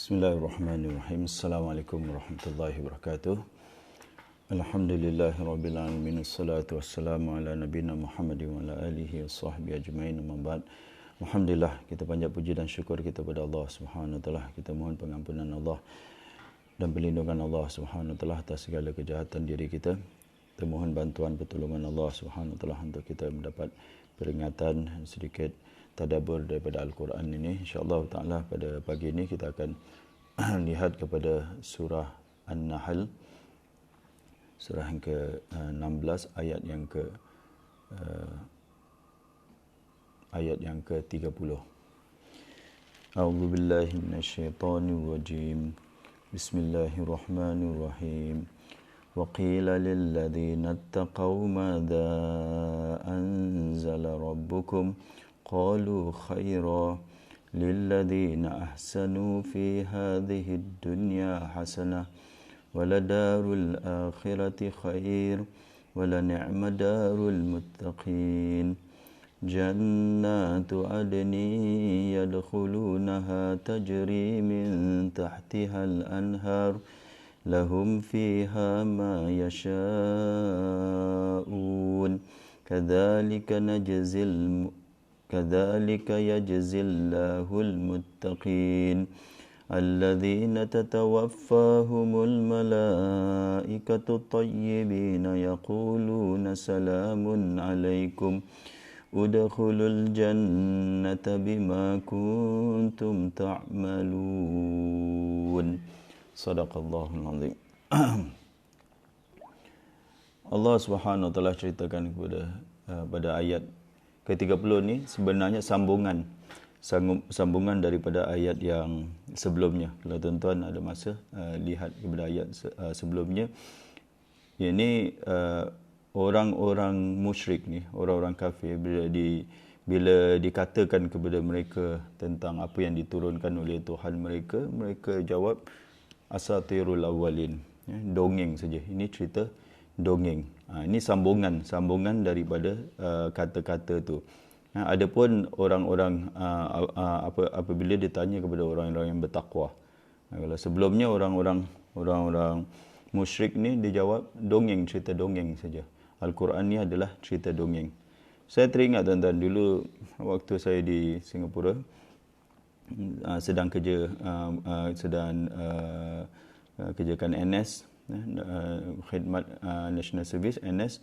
Bismillahirrahmanirrahim. Assalamualaikum warahmatullahi wabarakatuh. Alhamdulillahirabbil alamin. Wassalatu wassalamu ala nabiyina Muhammadin wa ala alihi washabbihi ajmain. Amma ba'd. Alhamdulillah, kita panjat puji dan syukur kita kepada Allah Subhanahu wa taala. Kita mohon pengampunan Allah dan perlindungan Allah Subhanahu wa taala atas segala kejahatan diri kita. Kita mohon bantuan pertolongan Allah Subhanahu wa taala untuk kita mendapat peringatan sedikit tadabbur daripada Al-Quran ini. InsyaAllah ta'ala pada pagi ini kita akan lihat kepada surah An-Nahl, surah yang ke-16, ayat yang ke-30. A'udzu billahi minasyaitonir rajim. Bismillahirrahmanirrahim. Wa qila lil ladzina ittaqaw madza anzala rabbukum قالوا خيرا للذين أحسنوا في هذه الدنيا حسنة ولدار الآخرة خير ولنعم دار المتقين جنات عدن يدخلونها تجري من تحتها الأنهار لهم فيها ما يشاءون كذلك يجزي الله المتقين الذين تتوفاهم الملائكة طيبين يقولون سلام عليكم ادخلوا الجنة بما كنتم تعملون صدق الله العظيم. Allah Subhanahu wa taala ceritakan pada ayat ke-30 ni sebenarnya sambungan daripada ayat yang sebelumnya. Kalau tuan-tuan ada masa lihat kepada ayat sebelumnya, ini orang-orang musyrik ni, orang-orang kafir, bila dikatakan kepada mereka tentang apa yang diturunkan oleh Tuhan mereka, mereka jawab asatirul awwalin, dongeng saja. Ini cerita dongeng. Ini sambungan daripada kata-kata tu. Adapun orang-orang apabila ditanya kepada orang-orang yang bertakwa, kalau sebelumnya orang-orang musyrik ni dia jawab dongeng, cerita dongeng saja. Al-Quran ni adalah cerita dongeng. Saya teringat tuan-tuan, dulu waktu saya di Singapura sedang kerjakan NS, khidmat National Service, NS.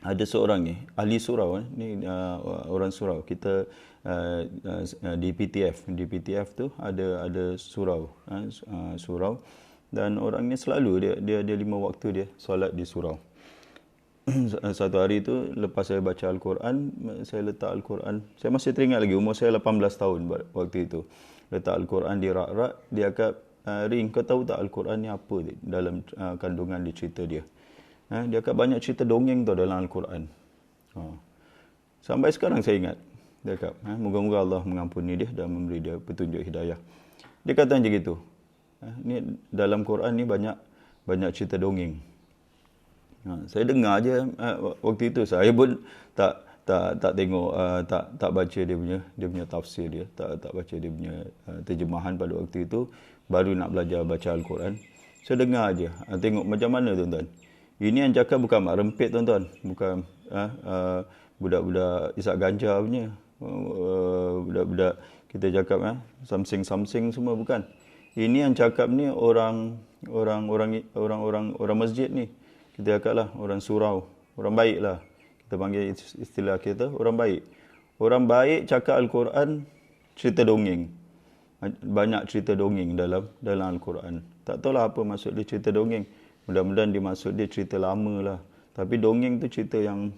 Ada seorang ni ahli surau, ni orang surau. Kita di PTF tu ada surau, dan orang ni selalu dia 5 waktu dia solat di surau. Satu hari tu lepas saya baca Al-Quran, saya letak Al-Quran, saya masih teringat lagi, umur saya 18 tahun waktu itu. Letak Al-Quran di rak-rak, dia akan Ring, kau tahu tak Al-Quran ni apa dalam kandungan di cerita dia? Dia akan banyak cerita dongeng tau dalam Al-Quran. Sampai sekarang saya ingat. Dia kata, moga-moga Allah mengampuni dia dan memberi dia petunjuk hidayah. Dia kata macam gitu. Ni dalam Quran ni banyak cerita dongeng. Saya dengar aje waktu itu, saya pun tak tengok, tak baca dia punya tafsir dia, tak baca dia punya terjemahan pada waktu itu. Baru nak belajar baca Al-Quran, saya dengar aja, tengok macam mana tuan-tuan. Ini yang cakap bukan mak rempit tuan-tuan, bukan budak-budak isap ganja punya, budak-budak kita cakap samsing semua, bukan. Ini yang cakap ni orang masjid ni, kita cakaplah orang surau, orang baik lah, kita panggil istilah kita orang baik. Orang baik cakap Al-Quran cerita dongeng. Banyak cerita dongeng dalam Al-Quran. Tak tahulah apa maksud dia cerita dongeng. Mudah-mudahan dimaksud dia cerita lama lah. Tapi dongeng tu cerita yang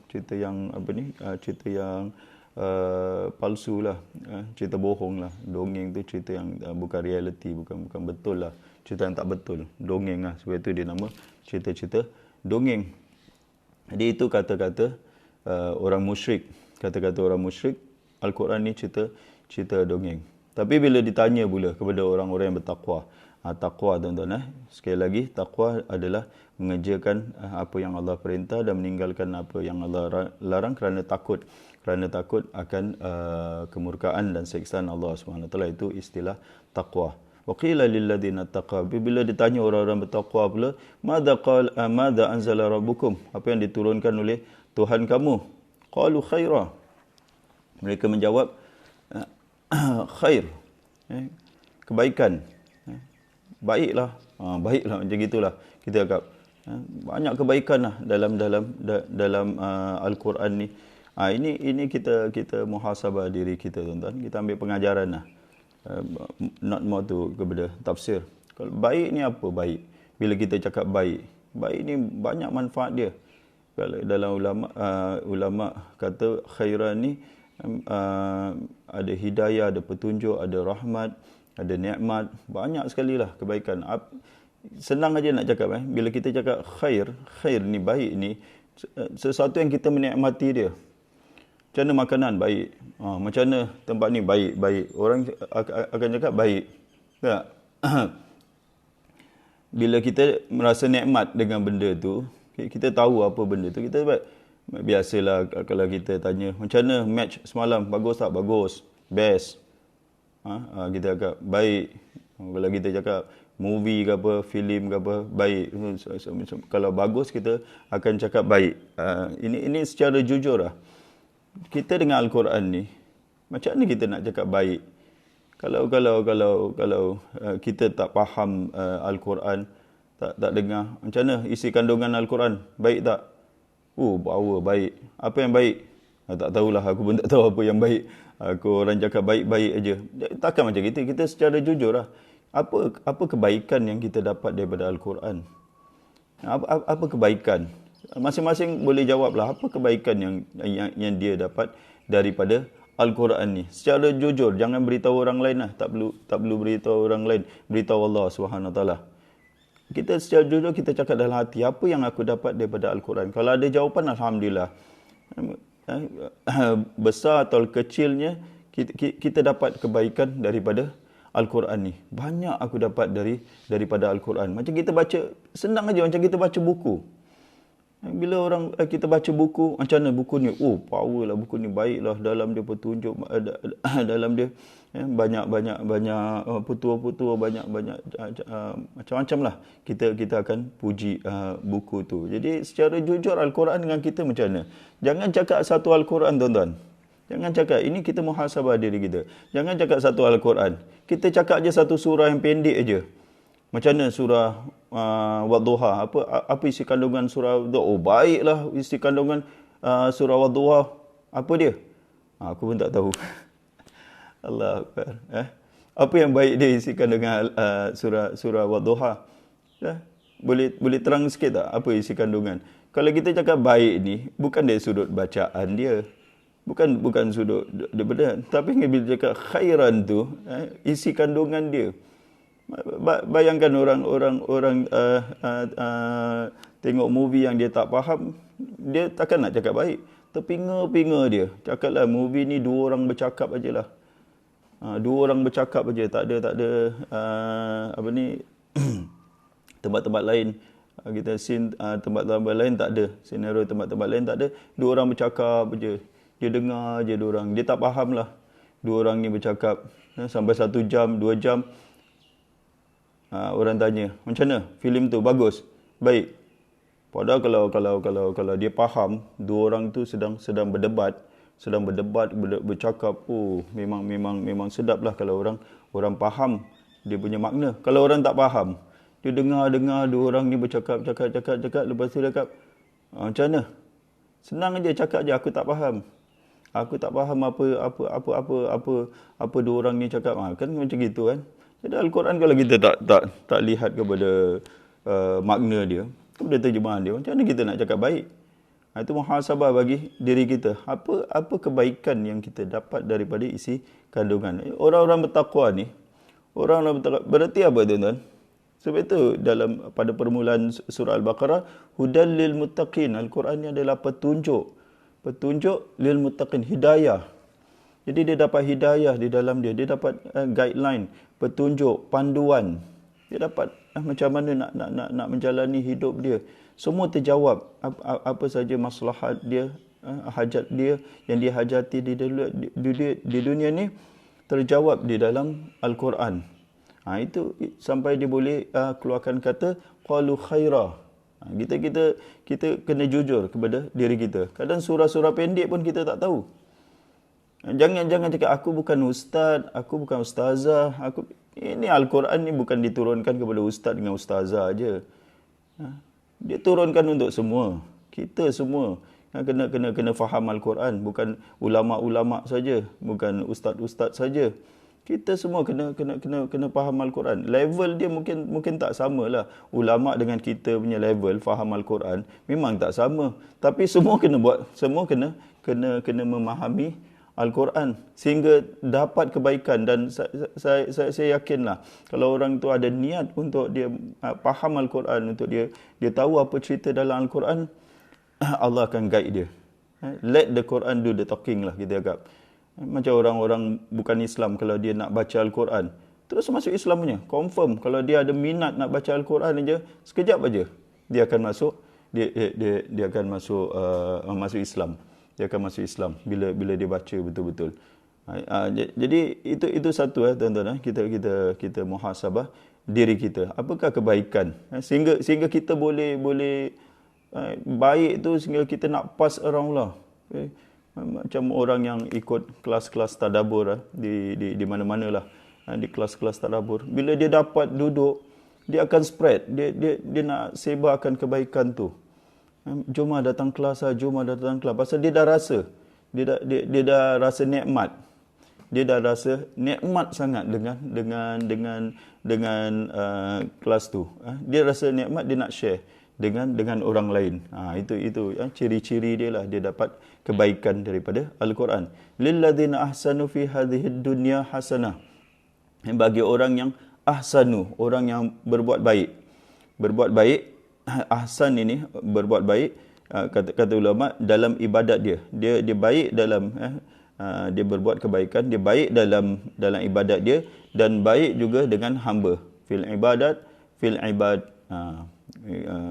palsu lah, cerita bohong lah. Dongeng tu cerita yang bukan reality, bukan betul lah, cerita yang tak betul. Dongeng lah, sebab itu dia nama cerita-cerita dongeng. Jadi itu kata-kata orang musyrik. Kata-kata orang musyrik, Al-Quran ni cerita dongeng. Tapi bila ditanya pula kepada orang-orang yang bertakwa, takwa tuan-tuan, sekali lagi takwa adalah mengerjakan apa yang Allah perintah dan meninggalkan apa yang Allah larang kerana takut akan kemurkaan dan siksaan Allah SWT. Itu istilah taqwa. Wa qila lil ladzina taqaw, bila ditanya orang-orang bertakwa pula, madza anzala rabbukum, apa yang diturunkan oleh Tuhan kamu? Qalu khaira, mereka menjawab khair, kebaikan, baiklah, macam gitulah kita cakap. Banyak kebaikan lah dalam Al-Quran ni. Ini kita muhasabah diri kita, tuan-tuan. Kita ambil pengajaran lah. Not more tu kepada tafsir. Kalau baik ni apa baik? Bila kita cakap baik ni banyak manfaat dia. Kalau dalam ulama kata khairan ni ada hidayah, ada petunjuk, ada rahmat, ada nikmat, banyak sekali lah kebaikan. Senang aja nak cakap bila kita cakap khair ni, baik ni sesuatu yang kita menikmati dia. Macam mana makanan baik, macam mana tempat ni baik. Orang akan cakap baik, tak? Bila kita merasa nikmat dengan benda tu, kita tahu apa benda tu, kita biasalah kalau kita tanya macam mana match semalam, bagus tak? Bagus, best. Kita cakap baik. Kalau kita cakap movie ke apa, filem ke apa, baik. Kalau bagus kita akan cakap baik. Ini secara jujur lah. Kita dengan Al-Quran ni, macam mana kita nak cakap baik? Kalau kita tak faham Al-Quran, tak dengar, macam mana isi kandungan Al-Quran? Baik tak? Power, baik. Apa yang baik? Tak tahulah, aku pun tak tahu apa yang baik. Orang cakap baik-baik aja. Takkan macam kita. Kita secara jujur lah. Apa kebaikan yang kita dapat daripada Al-Quran? Apa kebaikan? Masing-masing boleh jawablah apa kebaikan yang dia dapat daripada Al-Quran ni. Secara jujur, jangan beritahu orang lain lah. Tak perlu beritahu orang lain. Beritahu Allah SWT. Kita secara jujur, kita cakap dalam hati, apa yang aku dapat daripada Al-Quran? Kalau ada jawapan, alhamdulillah. Besar atau kecilnya, kita dapat kebaikan daripada Al-Quran ni. Banyak aku dapat daripada Al-Quran. Macam kita baca, senang aja macam kita baca buku. Bila kita baca buku, macam mana buku ni? Power lah buku ni, baik lah. Dalam dia petunjuk, dalam dia banyak petua-petua, banyak macam-macam lah. Kita akan puji buku tu. Jadi secara jujur Al-Quran dengan kita macam mana? Jangan cakap satu Al-Quran, tuan-tuan. Jangan cakap, ini kita muhasabah diri kita. Jangan cakap satu Al-Quran. Kita cakap je satu surah yang pendek aja. Macam mana surah Wadduha? Apa isi kandungan surah Wadduha? Baiklah isi kandungan surah Wadduha. Apa dia? Aku pun tak tahu. Allah Akbar. Apa yang baik dia isi kandungan surah Wadduha? Boleh terang sikit tak apa isi kandungan? Kalau kita cakap baik ni, bukan dari sudut bacaan dia. Bukan sudut daripada, tapi bila cakap khairan tu, isi kandungan dia. Bayangkan orang tengok movie yang dia tak faham, dia takkan nak cakap baik. Terpinga-pinga dia. Cakaplah movie ni dua orang bercakap ajalah. Dua orang bercakap aja, tak ada tempat-tempat lain. Kita scene tempat-tempat lain tak ada. Senario tempat-tempat lain tak ada. Dua orang bercakap aja. Dia dengar aje dua orang. Dia tak faham lah. Dua orang ni bercakap sampai 1 jam, 2 jam. Orang tanya, macam mana filem tu? Bagus, baik. Padahal kalau dia faham, dua orang tu sedang berdebat, bercakap, memang sedap lah kalau orang faham dia punya makna. Kalau orang tak faham, dia dengar dua orang ni bercakap, lepas tu dia cakap, macam mana? Senang aja cakap je, aku tak faham. Aku tak faham apa dua orang ni cakap. Kan macam gitu kan. Jadi Al-Quran kalau kita tak lihat kepada makna dia, kepada terjemahan dia, macam mana kita nak cakap baik? Itu muhasabah bagi diri kita. Apa kebaikan yang kita dapat daripada isi kandungan? Orang-orang bertakwa ni, berarti apa tuan-tuan? Sebab itu pada permulaan surah Al-Baqarah, hudal lil muttaqin. Al-Quran ni adalah petunjuk lil muttaqin, hidayah. Jadi dia dapat hidayah di dalam dia. Dia dapat guideline, petunjuk, panduan. Dia dapat macam mana nak menjalani hidup dia. Semua terjawab. Apa saja maslahat dia, hajat dia yang dia hajati di dunia ni terjawab di dalam Al-Quran. Itu sampai dia boleh keluarkan kata qalu khaira. Kita kena jujur kepada diri kita. Kadang surah-surah pendek pun kita tak tahu. Jangan cakap aku bukan ustaz, aku bukan ustazah, ini Al-Quran ni bukan diturunkan kepada ustaz dengan ustazah aja. Dia turunkan untuk semua. Kita semua kena faham Al-Quran, bukan ulama-ulama saja, bukan ustaz-ustaz saja. Kita semua kena faham Al-Quran. Level dia mungkin tak samalah. Ulama dengan kita punya level faham Al-Quran memang tak sama. Tapi semua kena memahami Al-Quran sehingga dapat kebaikan. Dan saya yakinlah kalau orang tu ada niat untuk dia faham Al-Quran, untuk dia tahu apa cerita dalam Al-Quran, Allah akan guide dia. Let the Quran do the talking lah, kita agak. Macam orang-orang bukan Islam, kalau dia nak baca Al-Quran, terus masuk Islam punya. Confirm, kalau dia ada minat nak baca Al-Quran aja, sekejap aja dia akan masuk, dia akan masuk Islam. Dia akan masuk Islam bila dia baca betul-betul. Jadi itu satu tuan-tuan, kita muhasabah diri kita. Apakah kebaikan? Sehingga kita boleh baik tu, sehingga kita nak pass around lah. Macam orang yang ikut kelas-kelas tadabbur di mana-mana lah, di kelas-kelas tadabbur, bila dia dapat duduk, dia akan spread, dia nak sebarkan kebaikan tu. Jom datang kelas, pasal dia dah rasa, dia dah rasa nikmat, dia dah rasa nikmat sangat dengan kelas tu. Dia rasa nikmat, dia nak share dengan orang lain. Itu ciri-ciri dia lah, dia dapat kebaikan daripada Al-Quran. Lilladzina ahsanu fi hadhihi dunya hasanah. Bagi orang yang ahsanu, orang yang berbuat baik. Berbuat baik, ahsan ini berbuat baik, kata ulama, dalam ibadat dia. Dia baik dalam dia berbuat kebaikan, dia baik dalam ibadat dia, dan baik juga dengan hamba. Fil ibadat, fil ibad.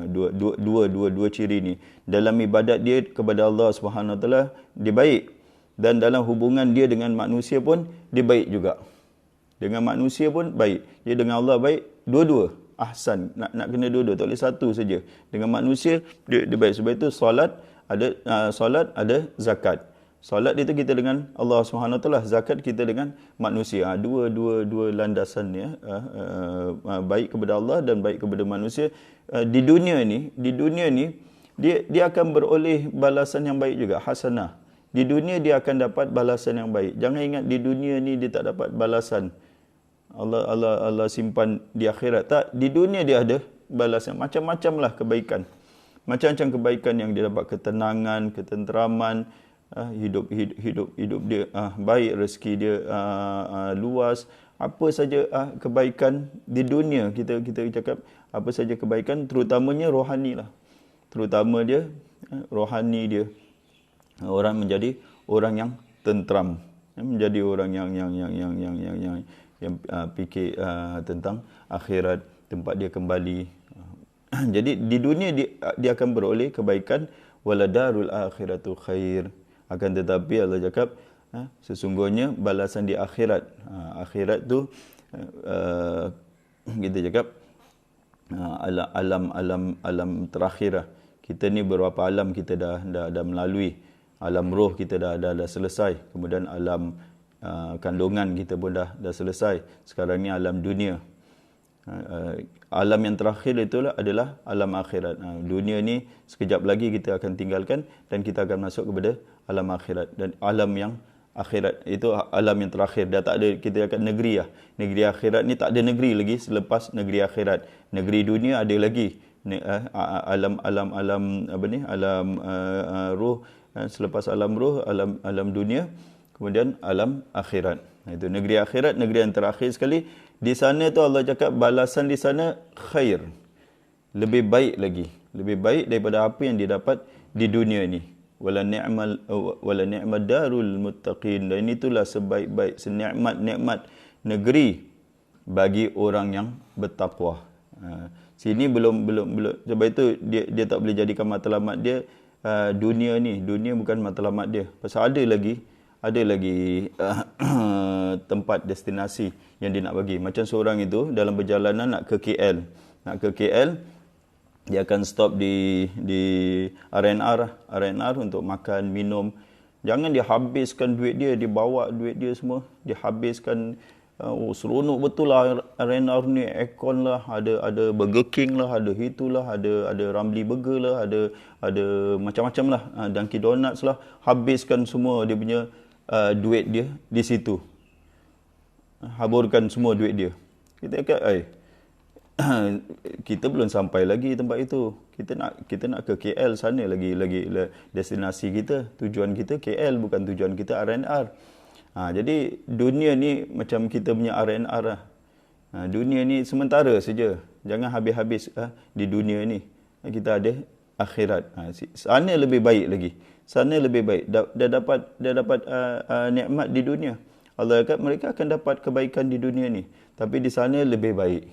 Dua ciri ni. Dalam ibadat dia kepada Allah Subhanahu Wa Taala, dia baik, dan dalam hubungan dia dengan manusia pun dia baik juga. Dengan manusia pun baik, dia dengan Allah baik, dua-dua ahsan, nak kena dua-dua, tak boleh satu saja. Dengan manusia dia baik. Sebab itu solat ada zakat. Solat itu kita dengan Allah Subhanahu Wa Taala, zakat kita dengan manusia. Dua landasan ni, baik kepada Allah dan baik kepada manusia. Di dunia ni dia akan beroleh balasan yang baik juga, hasanah. Di dunia dia akan dapat balasan yang baik. Jangan ingat di dunia ni dia tak dapat balasan. Allah simpan di akhirat. Tak, di dunia dia ada balasan. Macam-macam lah kebaikan. Macam-macam kebaikan yang dia dapat, ketenangan, ketenteraman, hidup dia baik, rezeki dia luas. Apa saja kebaikan di dunia, kita cakap apa saja kebaikan, terutamanya rohani lah. Terutama dia rohani dia. Orang menjadi orang yang tenteram, menjadi orang yang fikir tentang akhirat, tempat dia kembali. Jadi di dunia dia akan beroleh kebaikan, waladarul akhiratu khair. Akan tetapi Allah cakap, sesungguhnya balasan di akhirat. Akhirat tu kita cakap alam terakhir lah. Kita ni berapa alam kita dah melalui. Alam roh kita dah selesai. Kemudian alam kandungan kita pun dah selesai. Sekarang ni alam dunia. Alam yang terakhir itulah adalah alam akhirat. Dunia ni sekejap lagi kita akan tinggalkan dan kita akan masuk kepada alam akhirat. Dan alam yang akhirat itu alam yang terakhir. Dah tak ada, kita akan negeri lah. Negeri akhirat ni tak ada negeri lagi selepas negeri akhirat. Negeri dunia ada lagi. Alam apa ni? Alam roh. Selepas alam roh, alam dunia, kemudian alam akhirat. Itu negeri akhirat, negeri yang terakhir sekali. Di sana tu Allah cakap balasan di sana khair. Lebih baik lagi. Lebih baik daripada apa yang dia dapat di dunia ni. Wala ni'mad darul muttaqin. Dan itulah sebaik-baik, senikmat-nikmat negeri bagi orang yang bertakwa. Sini belum sebab itu dia tak boleh jadikan matlamat dia dunia ni. Dunia bukan matlamat dia. Pasal ada lagi tempat destinasi yang dia nak bagi. Macam seorang itu dalam perjalanan nak ke KL. Dia akan stop di R&R untuk makan, minum. Jangan dia habiskan duit dia bawa duit dia semua, dia habiskan. Seronok betul lah R&R ni, aircon lah, ada Burger King lah, ada itulah, ada Ramly Burger lah, ada macam-macam lah, Dunkin Donuts lah. Habiskan semua dia punya duit dia di situ. Haburkan semua duit dia. Kita kata, kita belum sampai lagi tempat itu. Kita nak ke KL sana lagi destinasi kita, tujuan kita KL, bukan tujuan kita R&R. Jadi dunia ni macam kita punya R&R lah. Dunia ni sementara saja. Jangan habis-habis di dunia ni. Kita ada akhirat. Sana lebih baik lagi. Sana lebih baik. Dah dapat nikmat di dunia. Allah kata mereka akan dapat kebaikan di dunia ni. Tapi di sana lebih baik.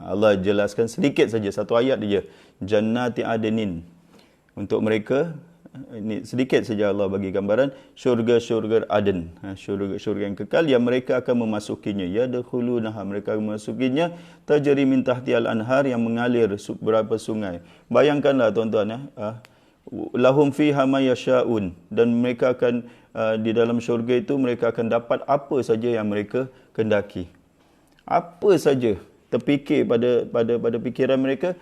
Allah jelaskan sedikit saja, satu ayat saja. Jannati adnin. Untuk mereka, ini sedikit saja Allah bagi gambaran, syurga Aden, syurga yang kekal yang mereka akan memasukinya. Yadkhulunaha, mereka akan memasukinya, tajri min tahtial anhar, yang mengalir beberapa sungai. Bayangkanlah tuan-tuan, lahum fiha ma yashaun, dan mereka akan di dalam syurga itu mereka akan dapat apa saja yang mereka kendaki. Apa saja terfikir pada fikiran mereka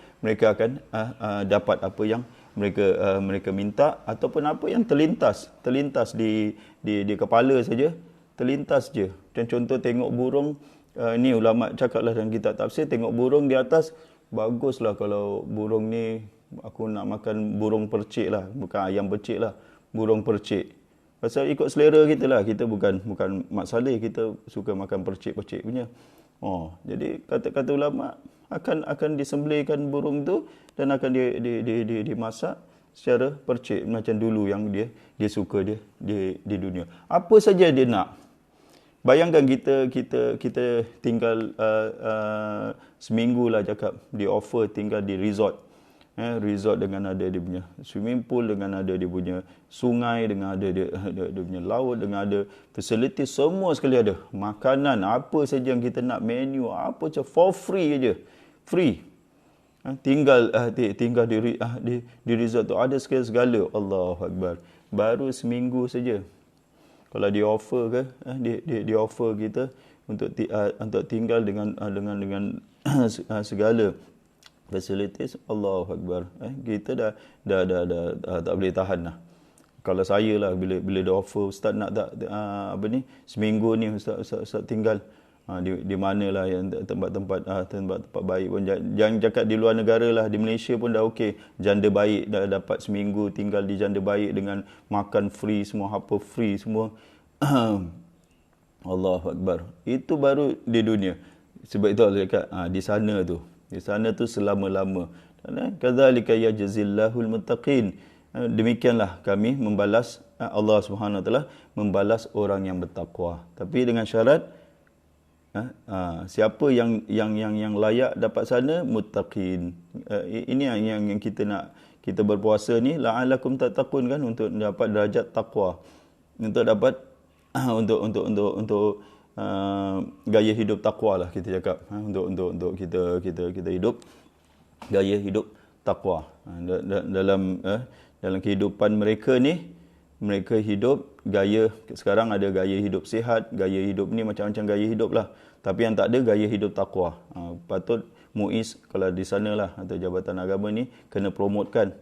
akan dapat apa yang mereka minta, ataupun apa yang terlintas di kepala saja, terlintas je. Dan contoh tengok burung, ni ulama cakaplah dalam kitab tafsir, tengok burung di atas, baguslah kalau burung ni, aku nak makan burung percik lah, bukan ayam percik lah, burung percik. Pasal ikut selera kita lah, kita bukan Mak Saleh, kita suka makan percik-percik punya. Jadi kata ulama akan disembelihkan burung tu dan akan dimasak secara percik macam dulu yang dia suka dia di dunia. Apa saja dia nak. Bayangkan kita tinggal seminggu lah cakap, di offer tinggal di resort. Resort dengan ada dia punya swimming pool, dengan ada dia punya sungai, dengan ada dia punya laut, dengan ada facility, semua sekali ada. Makanan, apa saja yang kita nak, menu, apa saja for free aja. Free. Tinggal di resort tu ada segala. Allahu Akbar. Baru seminggu saja. Kalau dia offer ke, dia offer kita untuk tinggal dengan segala facilities, Allahu Akbar. Kita dah tak boleh tahan lah. Kalau saya lah, bila dia offer, Ustaz nak tak seminggu ni Ustaz tinggal di mana lah yang tempat baik pun. Jangan cakap di luar negara lah, di Malaysia pun dah okey. Janda baik dah dapat seminggu tinggal di janda baik dengan makan free semua, apa free semua. Allahu Akbar. Itu baru di dunia. Sebab itu Allah cakap di sana tu selama-lama. Kadzalika yajzillahul muttaqin. Demikianlah kami membalas, Allah Subhanahu Wa Taala membalas orang yang bertakwa. Tapi dengan syarat, siapa yang layak dapat sana, muttaqin. Ini yang kita nak, kita berpuasa ni la'alakum tattaqun kan, untuk dapat derajat takwa, untuk dapat untuk gaya hidup takwa lah kita cakap, untuk kita hidup gaya hidup takwa. Dalam kehidupan mereka ni, mereka hidup gaya, sekarang ada gaya hidup sihat, gaya hidup ni macam-macam gaya hidup lah, tapi yang tak ada gaya hidup takwa. Patut MUIS kalau di sana lah, atau Jabatan Agama ni kena promotekan,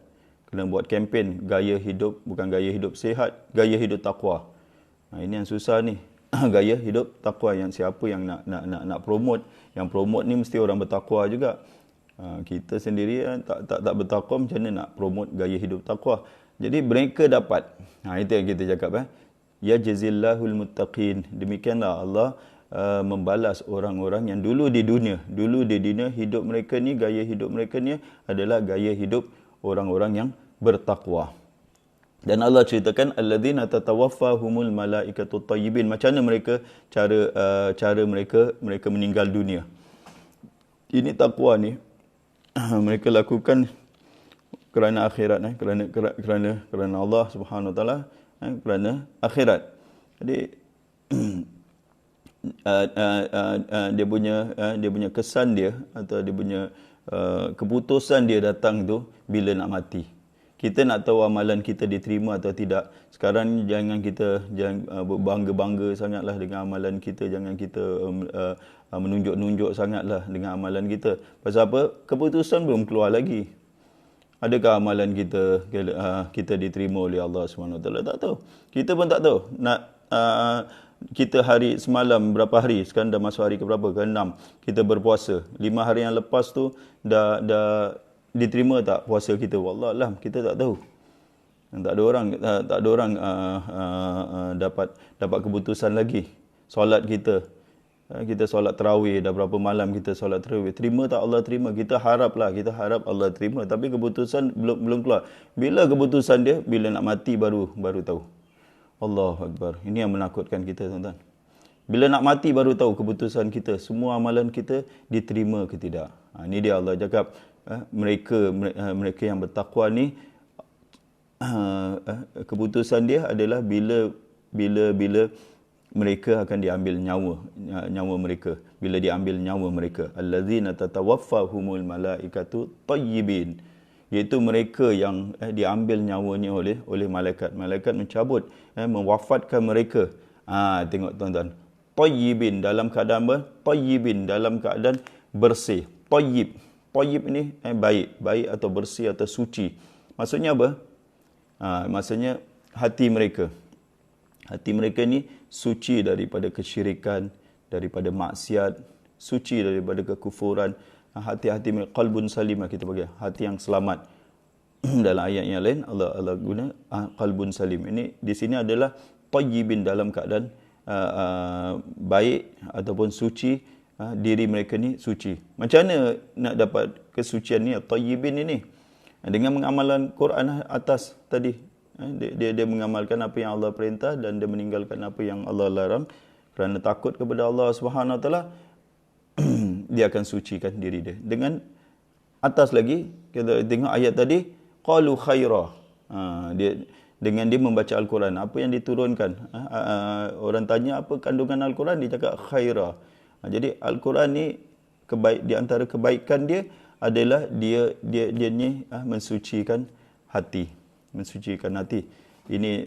kena buat kempen gaya hidup, bukan gaya hidup sihat, gaya hidup takwa. Ini yang susah ni. Gaya hidup takwa, yang siapa yang nak promote, yang promote ni mesti orang bertakwa juga. Kita sendiri tak bertakwa, macam mana nak promote gaya hidup takwa? Jadi mereka dapat. Itu yang kita cakap. Ya jazillahul muttaqin. Demikianlah Allah membalas orang-orang yang dulu di dunia hidup mereka ni, gaya hidup mereka ni adalah gaya hidup orang-orang yang bertakwa. Dan Allah ceritakan alladzina tatawaffahumul malaikatu tayyibin. Macam mana mereka cara mereka meninggal dunia. Ini takwa ni mereka lakukan kerana akhirat, kerana Allah Subhanahu Wa Taala, kerana akhirat. Jadi dia punya kesan dia atau dia punya keputusan dia datang tu bila nak mati. Kita nak tahu amalan kita diterima atau tidak. Sekarang ni jangan berbangga-bangga sangatlah dengan amalan kita. Jangan kita menunjuk-nunjuk sangatlah dengan amalan kita. Pasal apa? Keputusan belum keluar lagi. Adakah amalan kita diterima oleh Allah SWT? Tak tahu. Kita pun tak tahu. Kita hari semalam berapa hari? Sekarang dah masuk hari ke berapa? Ke-6. Kita berpuasa. 5 hari yang lepas tu dah diterima tak puasa kita? Wallahualam, kita tak tahu. Tak ada orang dapat keputusan lagi. Solat kita solat tarawih, dah berapa malam kita solat tarawih. Terima tak Allah terima? Kita harap Allah terima, tapi keputusan belum keluar. Bila keputusan dia? Bila nak mati baru tahu. Allahu Akbar. Ini yang menakutkan kita, tuan-tuan. Bila nak mati baru tahu keputusan kita, semua amalan kita diterima ke tidak. Ini dia Allah cakap, mereka yang bertakwa ni, keputusan dia adalah bila mereka akan diambil nyawa mereka. Bila diambil nyawa mereka, allazina tatawaffahumul malaikatu tayyibin, iaitu mereka yang diambil nyawanya oleh malaikat. Malaikat mencabut, mewafatkan mereka. Tengok tuan-tuan, tayyibin dalam keadaan apa? Tayyibin dalam keadaan bersih. Tayyib ni baik atau bersih atau suci. Maksudnya apa? Maksudnya hati mereka ni suci daripada kesyirikan, daripada maksiat, suci daripada kekufuran. Hati-hati qalbun salimah, kita bagi hati yang selamat. Dalam ayat yang lain Allah guna qalbun salim. Ini di sini adalah tayyibin dalam keadaan baik ataupun suci. Diri mereka ni suci. Macam mana nak dapat kesucian ni, tayyibin ini? Dengan mengamalkan Quran atas tadi. Dia mengamalkan apa yang Allah perintah dan dia meninggalkan apa yang Allah larang. Kerana takut kepada Allah Subhanahu Wa Taala, dia akan sucikan diri dia. Dengan atas lagi, kita tengok ayat tadi, qalu khaira. Dengan dia membaca Al-Quran, apa yang diturunkan. Orang tanya apa kandungan Al-Quran, dia cakap khaira. Jadi Al-Quran ni di antara kebaikan dia adalah dia ni mensucikan hati. Ini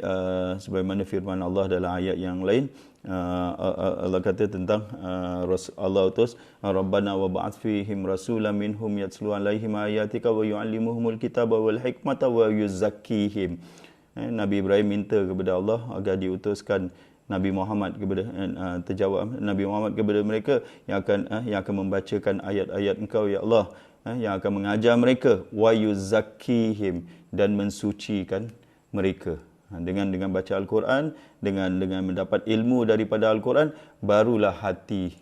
sebagaimana firman Allah dalam ayat yang lain. Allah kata tentang Allah utus, Rabbana wa ba'ath fihim rasulan minhum yatslu alaihim ayatika wa yu'allimuhumul kitaba wal hikmata wa yuzakkihim. Nabi Ibrahim minta kepada Allah agar diutuskan Nabi Muhammad Nabi Muhammad kepada mereka yang akan membacakan ayat-ayat Engkau ya Allah, yang akan mengajar mereka, wa yuzakkihim, dan mensucikan mereka. Dengan baca Al-Quran, dengan mendapat ilmu daripada Al-Quran, barulah hati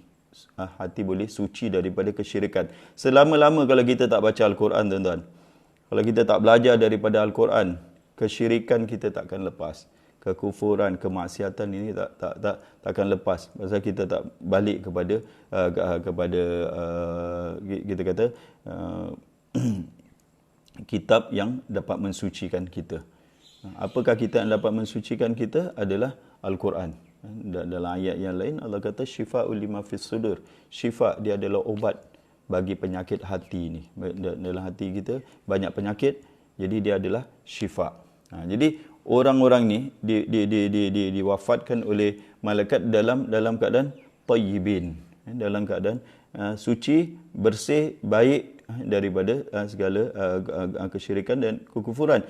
boleh suci daripada kesyirikan. Selama-lama kalau kita tak baca Al-Quran, tuan-tuan, kalau kita tak belajar daripada Al-Quran, kesyirikan kita takkan lepas. Kekufuran, kemaksiatan ini tak akan lepas. Pasal kita tak balik kepada kita kata kitab yang dapat mensucikan kita. Apakah kita yang dapat mensucikan kita? Adalah Al-Quran. Dalam ayat yang lain Allah kata syifa'ul lima fis sudur. Syifa, dia adalah obat bagi penyakit hati ni. Dalam hati kita banyak penyakit, jadi dia adalah syifa. Jadi orang-orang ni diwafatkan oleh malaikat dalam keadaan tayyibin, dalam keadaan suci, bersih, baik daripada segala kesyirikan dan kekufuran.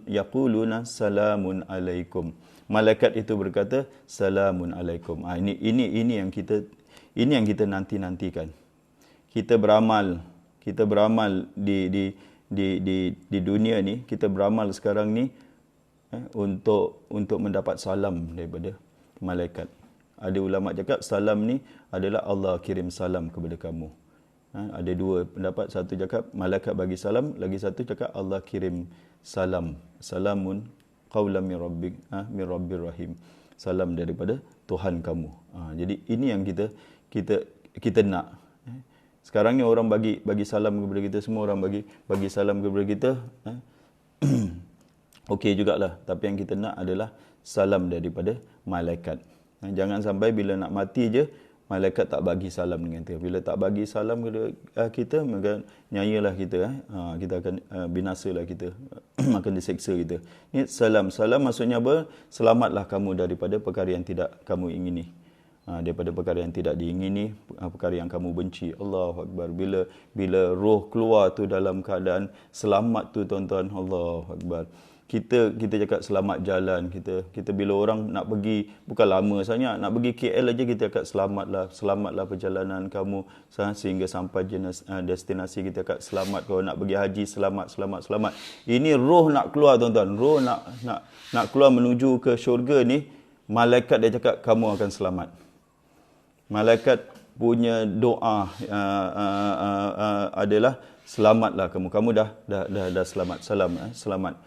Yaquluna salamun alaikum. Malaikat itu berkata salamun alaikum. Ini yang kita nanti-nantikan. Kita beramal di dunia ni, kita beramal sekarang ni untuk mendapat salam daripada malaikat. Ada ulama cakap salam ni adalah Allah kirim salam kepada kamu. Ada dua pendapat, satu cakap malaikat bagi salam, lagi satu cakap Allah kirim salam. Salamun qaulan min rabbir rahim. Salam daripada Tuhan kamu. Jadi ini yang kita nak. Sekarang ni orang bagi salam kepada kita, semua orang bagi salam kepada kita. Okey jugalah, tapi yang kita nak adalah salam daripada malaikat. Jangan sampai bila nak mati je malaikat tak bagi salam dengan kita. Bila tak bagi salam kepada kita, maka nyanyilah kita, kita akan binasalah kita, akan diseksa kita. Ini salam. Salam maksudnya apa? Selamatlah kamu daripada perkara yang tidak kamu ingini. Daripada perkara yang tidak diingini, perkara yang kamu benci. Allahu Akbar. Bila roh keluar tu dalam keadaan selamat tu tuan-tuan, Allahu Akbar. Kita cakap selamat jalan, kita bila orang nak pergi, bukan lama sangat, nak pergi KL aja kita cakap selamatlah perjalanan kamu sehingga sampai destinasi, kita cakap selamat. Kalau nak pergi haji, selamat. Ini roh nak keluar tuan-tuan, roh nak keluar menuju ke syurga ni, malaikat dia cakap kamu akan selamat. Malaikat punya doa adalah selamatlah kamu dah selamat, selamat.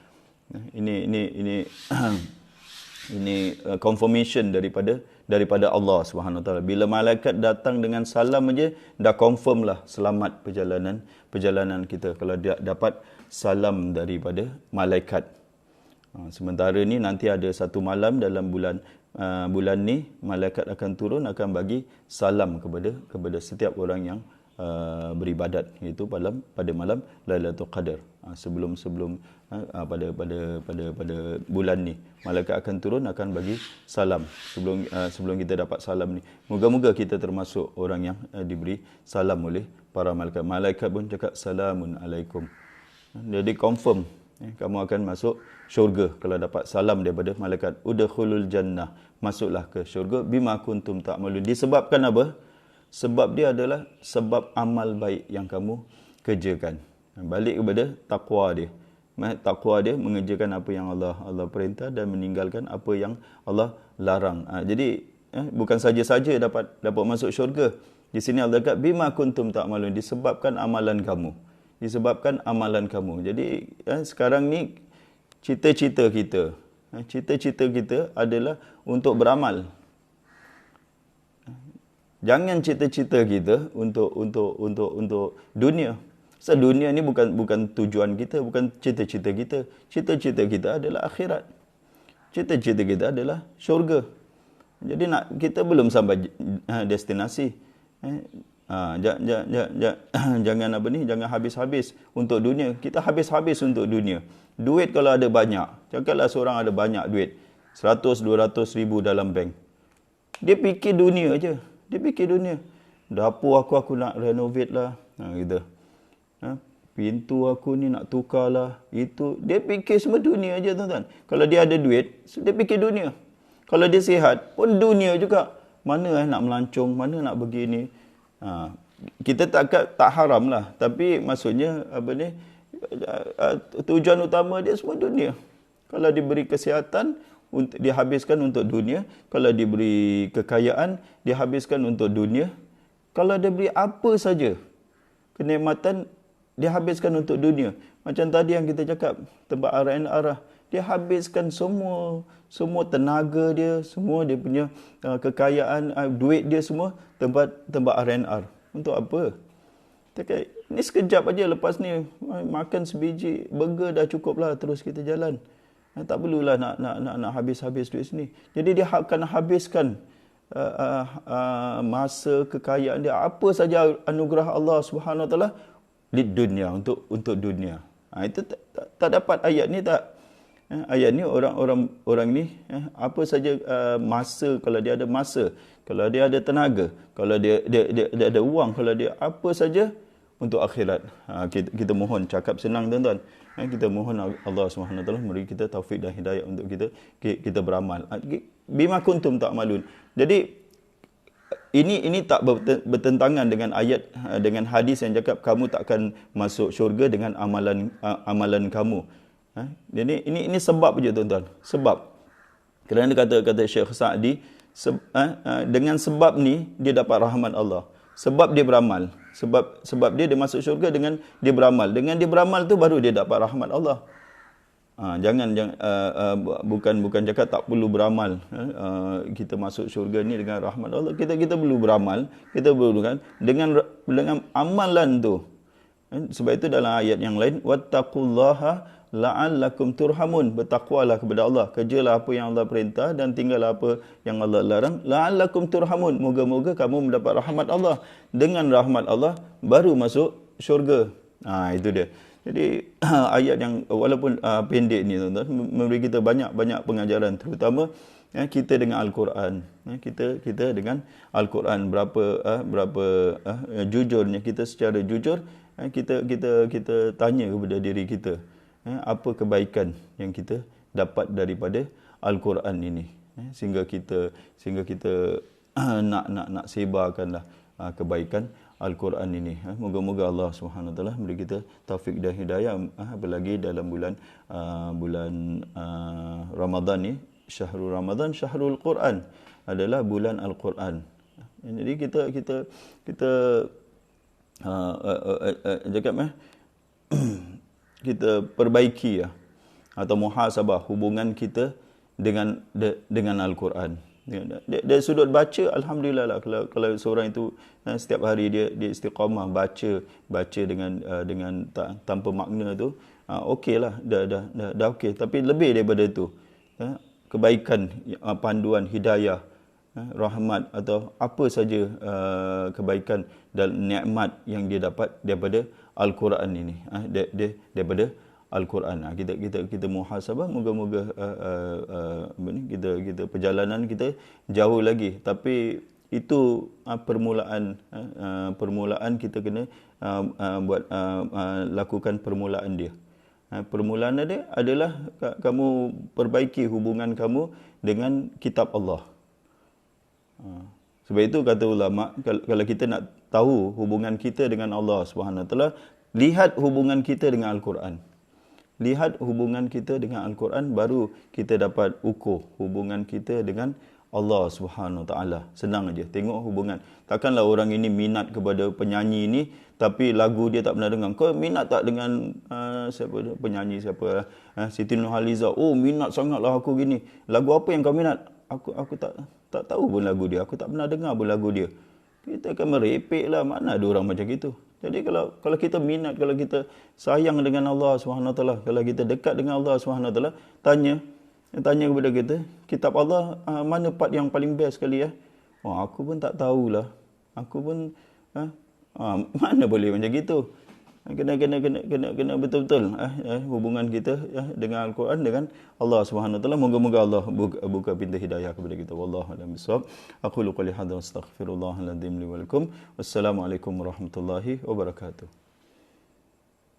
Ini confirmation daripada Allah Subhanahu Wa Taala. Bila malaikat datang dengan salam aja dah confirm lah selamat perjalanan kita kalau dia dapat salam daripada malaikat. Sementara ni nanti ada satu malam dalam bulan ni malaikat akan turun, akan bagi salam kepada setiap orang yang beribadat, iaitu pada malam Lailatul Qadar. Sebelum pada bulan ni malaikat akan turun, akan bagi salam sebelum kita dapat salam ni. Moga-moga kita termasuk orang yang diberi salam oleh para malaikat. Malaikat pun cakap salamun alaikum. Jadi confirm kamu akan masuk syurga kalau dapat salam daripada malaikat. Udkhulul jannah, masuklah ke syurga bima kuntum ta'malun. Disebabkan apa? Sebab dia adalah sebab amal baik yang kamu kerjakan. Balik kepada takwa dia. Takwa dia mengerjakan apa yang Allah perintah dan meninggalkan apa yang Allah larang. Jadi bukan saja-saja dapat masuk syurga. Di sini Allah kata bima kuntum ta'malun, disebabkan amalan kamu. Jadi sekarang ni cita-cita kita adalah untuk beramal. Jangan cita-cita kita untuk dunia. So, dunia ni bukan tujuan kita, bukan cita-cita kita. Cita-cita kita adalah akhirat. Cita-cita kita adalah syurga. Jadi kita belum sampai destinasi. Jangan jangan habis-habis untuk dunia. Kita habis-habis untuk dunia. Duit kalau ada banyak, cakaplah seorang ada banyak duit, 100-200 ribu dalam bank. Dia fikir dunia aja. Dapur aku nak renovate lah. Gitu. Pintu aku ni nak tukar lah. Itu dia fikir semua dunia aja tuan-tuan. Kalau dia ada duit, dia fikir dunia. Kalau dia sihat pun dunia juga. Mana nak melancong, mana nak begini. Kita tak haram lah, tapi maksudnya tujuan utama dia semua dunia. Kalau diberi kesihatan, dihabiskan untuk dunia. Kalau diberi kekayaan, dihabiskan untuk dunia. Kalau diberi apa saja kenikmatan, dihabiskan untuk dunia. Macam tadi yang kita cakap, tempat arah, dia habiskan semua tenaga dia, semua dia punya kekayaan, duit dia semua tempat R&R. Untuk apa? Ni sekejap aja, lepas ni makan sebiji burger dah cukup lah, terus kita jalan. Tak perlulah nak habis-habis duit sini. Jadi dia akan habiskan masa, kekayaan dia, apa saja anugerah Allah Subhanahu Wa Taala di dunia, untuk dunia. Itu tak dapat ayat ni tak. Ayat ni orang ni apa saja masa, kalau dia ada masa, kalau dia ada tenaga, kalau dia ada wang, kalau dia apa saja untuk akhirat. Kita mohon, cakap senang tuan-tuan. Kita mohon Allah Subhanahu Wa Taala beri kita taufik dan hidayah untuk kita beramal. Bima kuntum ta'malun. Jadi ini tak bertentangan dengan ayat, dengan hadis yang cakap kamu takkan masuk syurga dengan amalan kamu. Jadi ini sebab je tuan-tuan. Sebab. Kerana kata Syekh Sa'di, dengan sebab ni dia dapat rahmat Allah. sebab dia beramal. Sebab dia masuk syurga dengan dia beramal. Dengan dia beramal tu baru dia dapat rahmat Allah. Bukan cakap tak perlu beramal. Kita masuk syurga ni dengan rahmat Allah. Kita perlu beramal. Kita perlu kan dengan amalan tu. Sebab itu dalam ayat yang lain, wattaqullaha la'allakum turhamun. Bertakwalah kepada Allah. Kerjalah apa yang Allah perintah dan tinggallah apa yang Allah larang. La'allakum turhamun. Moga-moga kamu mendapat rahmat Allah. Dengan rahmat Allah baru masuk syurga. Itu dia. Jadi ayat yang walaupun pendek ni tuan-tuan, memberi kita banyak pengajaran, terutama kita dengan Al-Quran. Kita dengan Al-Quran berapa jujurnya kita, secara jujur kita tanya kepada diri kita, apa kebaikan yang kita dapat daripada Al-Quran ini, sehingga kita nak sebarkanlah kebaikan Al-Quran ini. Moga-moga Allah Subhanahu Wa Taala beri kita taufik dan hidayah, apalagi dalam bulan Ramadan ni. Syahrul Ramadan, Syahrul Quran, adalah bulan Al-Quran. Jadi kita kita perbaiki atau muhasabah hubungan kita dengan Al-Quran. Dari sudut baca, alhamdulillah lah, kalau seorang itu setiap hari dia istiqamah baca dengan tanpa makna tu, okeylah, dah okey. Tapi lebih daripada itu, kebaikan, panduan, hidayah, rahmat atau apa saja kebaikan dan nikmat yang dia dapat daripada Al-Quran ini, daripada Al-Quran. Kita muhasabah, moga-moga kita perjalanan kita jauh lagi, tapi itu permulaan kita kena lakukan permulaan dia. Permulaan dia adalah kamu perbaiki hubungan kamu dengan kitab Allah. Sebab itu kata ulama, kalau kita nak tahu hubungan kita dengan Allah Subhanahu Wa Taala, lihat hubungan kita dengan Al-Quran. Lihat hubungan kita dengan Al-Quran, baru kita dapat ukur hubungan kita dengan Allah Subhanahu Wa Taala. Senang aja, tengok hubungan. Takkanlah orang ini minat kepada penyanyi ini, tapi lagu dia tak pernah dengar. Kau minat tak dengan penyanyi siapa? Siti Nurhaliza. Oh, minat sangatlah aku gini. Lagu apa yang kau minat? Aku tak tahu pun lagu dia. Aku tak pernah dengar pun lagu dia. Kita akan merepek lah. Mana ada orang macam itu? Jadi kalau kita minat, kalau kita sayang dengan Allah SWT, kalau kita dekat dengan Allah SWT, tanya kepada kita, kitab Allah mana part yang paling best sekali ya? Oh, aku pun tak tahulah. Aku pun mana boleh macam gitu. Kena betul-betul hubungan kita dengan Al-Quran, dengan Allah SWT. Moga-moga Allah buka pintu hidayah kepada kita. Wallahu a'lam bishawab. Aqulu qouli hadza wa astaghfirullahal azim li wa lakum. Wassalamualaikum warahmatullahi wabarakatuh.